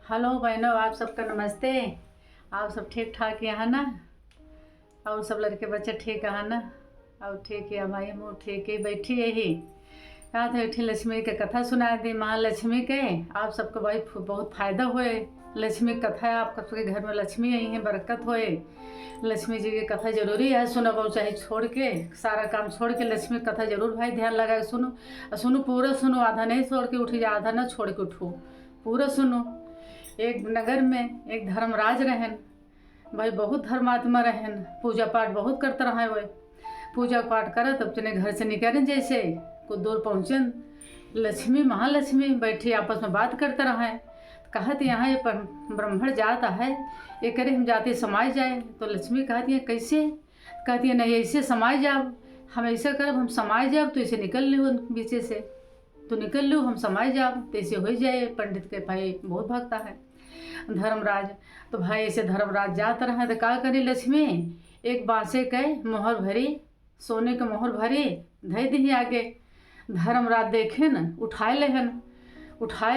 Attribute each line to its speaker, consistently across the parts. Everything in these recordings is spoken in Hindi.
Speaker 1: हेलो बहनों, आप सबका नमस्ते। आप सब ठीक ठाक यहाँ ना? और सब लड़के बच्चे ठीक है ना? और ठीक है भाई, हम ठीक है, बैठी यही यहाँ तो बैठी लक्ष्मी के कथा सुना दी महालक्ष्मी के। आप सबको भाई बहुत फायदा होए। लक्ष्मी कथा है, आप सबके घर में लक्ष्मी आई है, बरकत होए। लक्ष्मी जी की कथा जरूरी है, सुनो बहु चाहे छोड़ के सारा काम छोड़ के लक्ष्मी कथा जरूर भाई ध्यान लगा के सुनो। सुनो पूरा सुनो, आधा नहीं छोड़ के उठी जा, आधा ना छोड़ के उठो, पूरा सुनो। एक नगर में एक धर्मराज रहन भाई, बहुत धर्मात्मा रहन, पूजा पाठ बहुत करते रहे। वो पूजा पाठ करत अपने घर से निकलन, जैसे कुछ दूर पहुँचन लक्ष्मी महालक्ष्मी बैठी आपस में बात करते रहे। कहत यहाँ ये ब्राह्मण जाता है, ये करे हम जाते समाज जाए। तो लक्ष्मी कहती है कैसे? कहती है नहीं ऐसे समाज जाओ, हम ऐसा करब हम समाज जाओ, तो इसे निकल लो बीचे से, तो निकल लो हम समाज जाओ, तो ऐसे हो जाए। पंडित के भाई बहुत भक्ता है धर्मराज। तो भाई ऐसे धर्मराज जाता रहे तो का करी लक्ष्मी, एक बांसे के मोहर भरी, सोने के मोहर भरी धई दी आगे। धर्मराज देखे न उठाए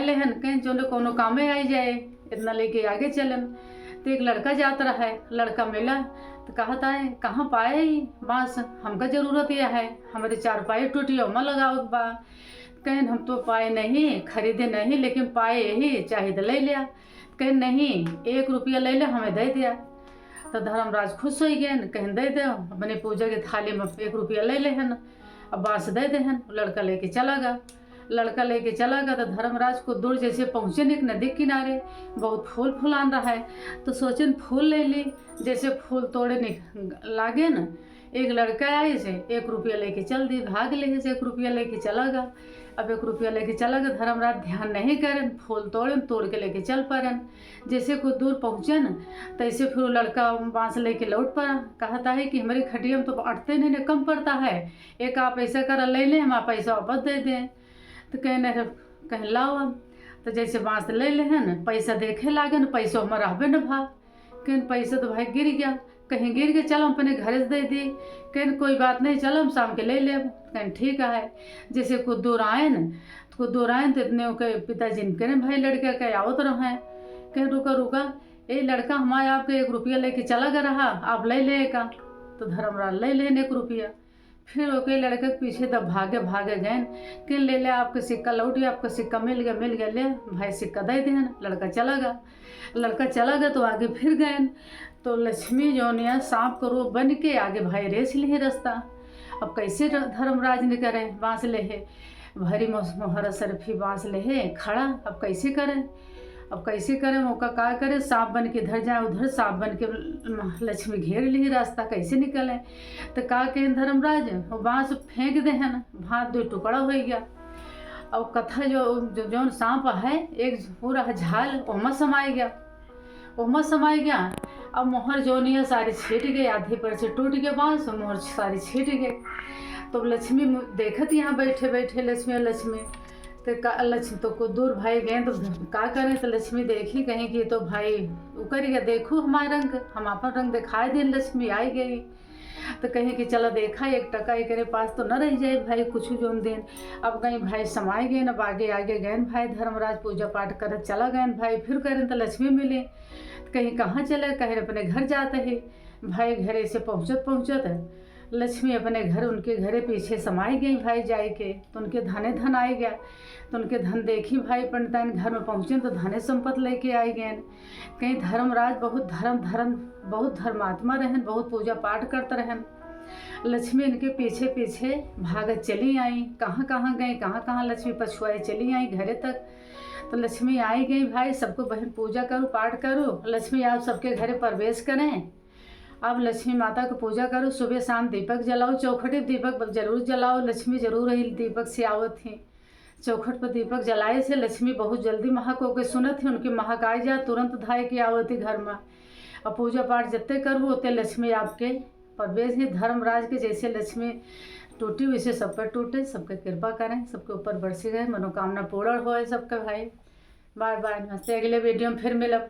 Speaker 1: लेहन कहीं जो कोनो कामे आई जाए, इतना लेके आगे चलन। तो एक लड़का जाता रहा है, लड़का मिला तो कहता है कहाँ पाए बांस, हमका जरूरत यह है, हमारे चारपाई टूटी उमा लगाओ बा। कहीं हम तो पाए नहीं, खरीदे नहीं, लेकिन पाए यही चाहे तो ले लिया। कहीं नहीं 1 रुपया ले ले, हमें दे दिया। तो धर्मराज खुश हो गए, कहीं दे दो, अपने पूजा की थाली में 1 रुपया ले लेहन, अब बांस दे देहन। लड़का लेके चला गया। तो धर्मराज को दूर जैसे पहुँचे एक नदी किनारे, बहुत फूल फुलान रहा है। तो सोचन फूल ले ली, जैसे फूल तोड़े लागे न, एक लड़का आए से 1 रुपया लेके चल दी, भाग ले से 1 रुपया लेके चला गया। अब 1 रुपया लेके चला गया, धर्मराज ध्यान नहीं करें, फूल तोड़ के लेके चल पड़न। जैसे कुछ दूर पहुँचे न, तैसे फिर लड़का बांस लेके लौट पड़ा। कहता है कि हमारी खटिया में तो अटते नहीं, कम पड़ता है, एक आप ऐसा कर ले लें, हम आप पैसा वापस दे दें। तो कहीं लाओ। तो जैसे बांस ले लेहन, पैसा देखे लागे न, पैसा हमारा रहबे न भाग। कहीं पैसा तो भाई गिर गया, कहीं गिर के चलो हम अपने घर से दे दी। कहीं कोई बात नहीं, चलो हम शाम के ले ले। कहीं ठीक है। जैसे कुछ दूर आए तो इतने के पिताजी ने कहें भाई लड़के के आओ तो रहे। कहीं रुका, ये लड़का हमारे आपके 1 रुपया लेके चला गया रहा, आप ले लेगा। तो धर्मराज ले लेने 1 रुपया। फिर ओके लड़के के पीछे तब भागे गए कि ले आपका सिक्का लौट गया, आपका सिक्का मिल गया, ले भाई सिक्का दे दें। लड़का चला गया तो आगे फिर गए। तो लक्ष्मी जौनिया सांप को रूप बन के आगे भाई रेस ली रास्ता। अब कैसे धर्मराज ने करे, बांस ले है भरी मोहरा सरफी बांस ले है खड़ा। अब कैसे करें मौका का करे, सांप बन के इधर जाए उधर, सांप बन के लक्ष्मी घेर ली रास्ता, कैसे निकले। तो का कहें धर्मराज वो बांस फेंक दे है ना, भात 2 टुकड़ा हो गया। अब कथा जो सांप है एक पूरा झाल ओमा समाई गया। अब मोहर जोनिया सारी छीट गई, आधे पर से टूट गया बांस, मोहर सारी छीट गई। तो लक्ष्मी देखत यहाँ बैठे लक्ष्मी तो को दूर भाई गए तो का करें। तो लक्ष्मी देखी कहीं कि तो भाई उकर गया, देखो हमारा रंग, हम अपन रंग दिखाई दे। लक्ष्मी आई गई तो कहीं कि चला देखा 1 टका एक पास तो न रह जाए भाई कुछ जोन दिन। अब कहीं भाई समाये गए न, आगे गए भाई। धर्मराज पूजा पाठ कर चला गए भाई। फिर करें तो लक्ष्मी मिले, कहीं कहाँ चले, कहीं अपने घर जाते ही भाई। घरे से पहुँचत लक्ष्मी अपने घर, उनके घरे पीछे समाई गई भाई जाए के। तो उनके धन आए गया। तो उनके धन देखी भाई पंडिताइन घर में पहुँचे तो धने संपत्ति लेके आए गए। कहीं धर्मराज बहुत धर्मात्मा रहन, बहुत पूजा पाठ करते रहन। लक्ष्मी इनके पीछे भागत चली आई, कहाँ गई, कहाँ लक्ष्मी पछुआई चली आई घरे तक। तो लक्ष्मी आई गई भाई, सबको बहन पूजा करो पाठ करो। लक्ष्मी आप सबके घरे प्रवेश करें। अब लक्ष्मी माता को पूजा करो, सुबह शाम दीपक जलाओ, चौखटे दीपक जरूर जलाओ। लक्ष्मी जरूर रही दीपक से आवत थी। चौखट पर दीपक जलाए से लक्ष्मी बहुत जल्दी महक होकर सुनत थी, उनकी महक आ जाए तुरंत धाय की आवत थी घर में। और पूजा पाठ जितने करो उतने लक्ष्मी आपके प्रवेश ही। धर्मराज के जैसे लक्ष्मी टूटी वैसे सब पर टूटे, सबके कृपा करें, सबके ऊपर बरसी गए, मनोकामना पूर्ण हो सबका भाई। बाय बाय, नमस्ते। अगले वीडियो में फिर मिलब।